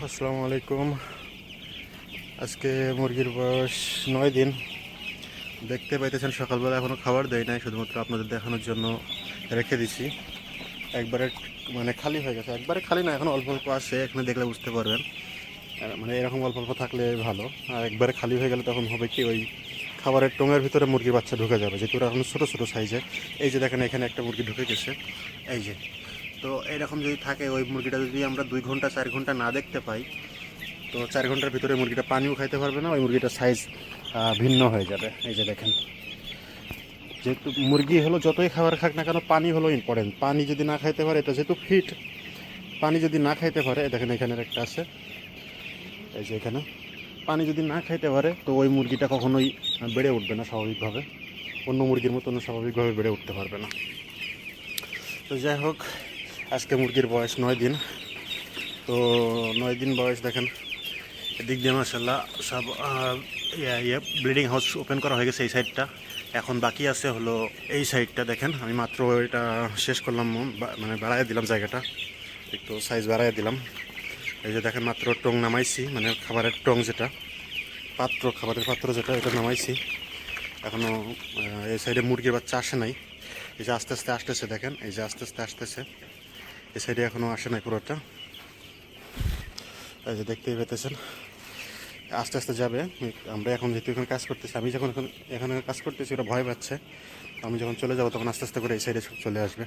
আসসালামু আলাইকুম। আজকে মুরগির বয়স 9 দিন। দেখতে পাইতেছেন সকালবেলা এখনও খাবার দেয় নাই, শুধুমাত্র আপনাদের দেখানোর জন্য রেখে দিছি। একবারে মানে খালি হয়ে গেছে, একবারে খালি না, এখন অল্প অল্প আছে, এখানে দেখলে বুঝতে পারবেন। মানে এরকম অল্প অল্প থাকলে ভালো, আর একবারে খালি হয়ে গেলে তখন হবে কি, ওই খাবারের টোঙের ভিতরে মুরগির বাচ্চা ঢুকে যাবে, যেহেতু ওরা এখন ছোটো ছোটো সাইজের। এই যে দেখেন, এখানে একটা মুরগি ঢুকে গেছে, এই যে। তো এরকম যদি থাকে, ওই মুরগিটা যদি আমরা 2 ঘন্টা 4 ঘন্টা না দেখতে পাই, তো 4 ঘন্টার ভিতরে মুরগিটা পানিও খাইতে পারবে না, ওই মুরগিটার সাইজ ভিন্ন হয়ে যাবে। এই যে দেখেন, যেহেতু মুরগি হলো যতই খাবার খাক না কেন, পানি হলো ইম্পর্টেন্ট। পানি যদি না খাইতে পারে, এটা যেহেতু ফিট, পানি যদি না খাইতে পারে, দেখেন এখানের একটা আছে, এই যে এখানে, পানি যদি না খাইতে পারে, তো ওই মুরগিটা কখনোই বেড়ে উঠবে না স্বাভাবিকভাবে, অন্য মুরগির মতন স্বাভাবিকভাবে বেড়ে উঠতে পারবে না। তো যাই হোক, আজকে মুরগির বয়স 9 দিন। তো 9 দিন বয়স দেখেন, এদিক দিয়ে মাশাআল্লাহ সব ব্রিডিং হাউস ওপেন করা হয়ে গেছে এই সাইডটা। এখন বাকি আছে হলো এই সাইডটা। দেখেন, আমি মাত্র এটা শেষ করলাম, মানে বাড়াই দিলাম জায়গাটা, একটু সাইজ বাড়াই দিলাম। এই যে দেখেন, মাত্র টং নামাইছি, মানে খাবারের টং যেটা, পাত্র, খাবারের পাত্র যেটা, এটা নামাইছি। এখনও এই সাইডে মুরগির বাচ্চা আসে নাই। এই যে আস্তে আস্তে আসতেছে, দেখেন, এই যে আস্তে আস্তে আসতেছে। এই সাইডে এখনও আসে নাই পুরোটা, এই যে দেখতেই পেতেছেন, আস্তে আস্তে যাবে। আমরা এখন যেহেতু এখানে কাজ করতেছি, আমি যখন এখানে কাজ করতেছি, ওরা ভয় পাচ্ছে। আমি যখন চলে যাবো, তখন আস্তে আস্তে করে এই সাইডে চলে আসবে।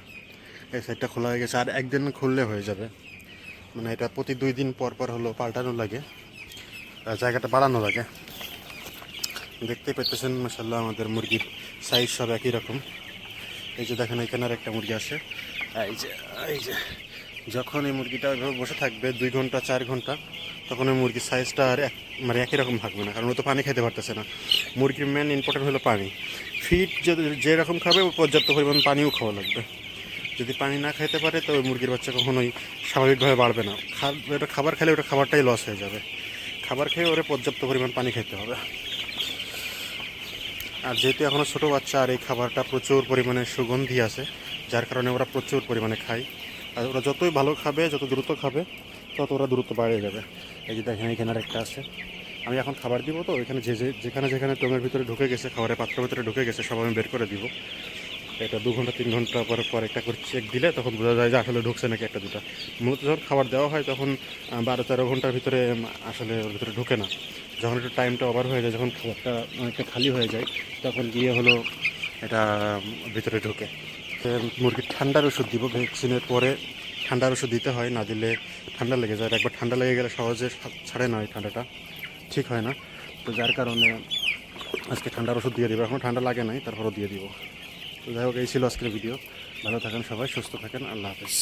এই সাইডটা খোলা হয়ে গেছে, আর একদিন খুললে হয়ে যাবে। মানে এটা প্রতি 2 দিন পর পর হলো পাল্টানো লাগে, জায়গাটা বাড়ানো লাগে। দেখতেই পেতেছেন মাশাআল্লাহ, আমাদের মুরগির সাইজ সব একই রকম। এই যে দেখেন, এখানে আর একটা মুরগি আছে, এই যে যখন এই মুরগিটা ওইভাবে বসে থাকবে 2 ঘন্টা 4 ঘন্টা, তখন ওই মুরগির সাইজটা আর মানে একই রকম থাকবে না, কারণ ও তো পানি খেতে পারতেছে না। মুরগির মেন ইম্পর্টেন্ট হলো পানি। ফিড যদি যেরকম খাবে, পর্যাপ্ত পরিমাণ পানিও খাওয়া লাগবে। যদি পানি না খাইতে পারে, তো ওই মুরগির বাচ্চা কখনোই স্বাভাবিকভাবে বাড়বে না। ওটা খাবার খেলে ওটা খাবারটাই লস হয়ে যাবে। খাবার খেয়ে ওরা পর্যাপ্ত পরিমাণ পানি খেতে হবে। আর যেহেতু এখনও ছোটো বাচ্চা, আর এই খাবারটা প্রচুর পরিমাণে সুগন্ধি আছে, যার কারণে ওরা প্রচুর পরিমাণে খায়। আর ওরা যতই ভালো খাবে, যত দ্রুত খাবে, তত ওরা দ্রুত বাড়িয়ে যাবে। এই যে দেখেন, এখানে আর একটা আছে। আমি এখন খাবার দিব, তো এখানে যেখানে যেখানে টোঙের ভিতরে ঢুকে গেছে, খাবারের পাত্রের ভিতরে ঢুকে গেছে, সব আমি বের করে দিব। এটা 2 ঘন্টা 3 ঘন্টা পর একটা করে চেক দিলে তখন বোঝা যায় যে আসলে ঢুকছে নাকি একটা দুটা। মূলত যখন খাবার দেওয়া হয়, তখন 12-13 ঘন্টার ভিতরে আসলে ওর ভিতরে ঢুকে না। যখন একটু টাইমটা ওভার হয়ে যায়, যখন খাবারটা অনেকটা খালি হয়ে যায়, তখন গিয়ে হলো এটা ভিতরে ঢুকে। মুরগির ঠান্ডার ওষুধ দিব, ভ্যাকসিনের পরে ঠান্ডার ওষুধ দিতে হয়, না দিলে ঠান্ডা লেগে যায়। একবার ঠান্ডা লেগে গেলে সহজে ছাড়ে না, ওই ঠান্ডাটা ঠিক হয় না। তো যার কারণে আজকে ঠান্ডার ওষুধ দিয়ে দিব। এখনও ঠান্ডা লাগে নাই, তারপরও দিয়ে দিব। তো যাই হোক, এই ছিল আজকের ভিডিও। ভালো থাকেন সবাই, সুস্থ থাকেন, আল্লাহ হাফেজ।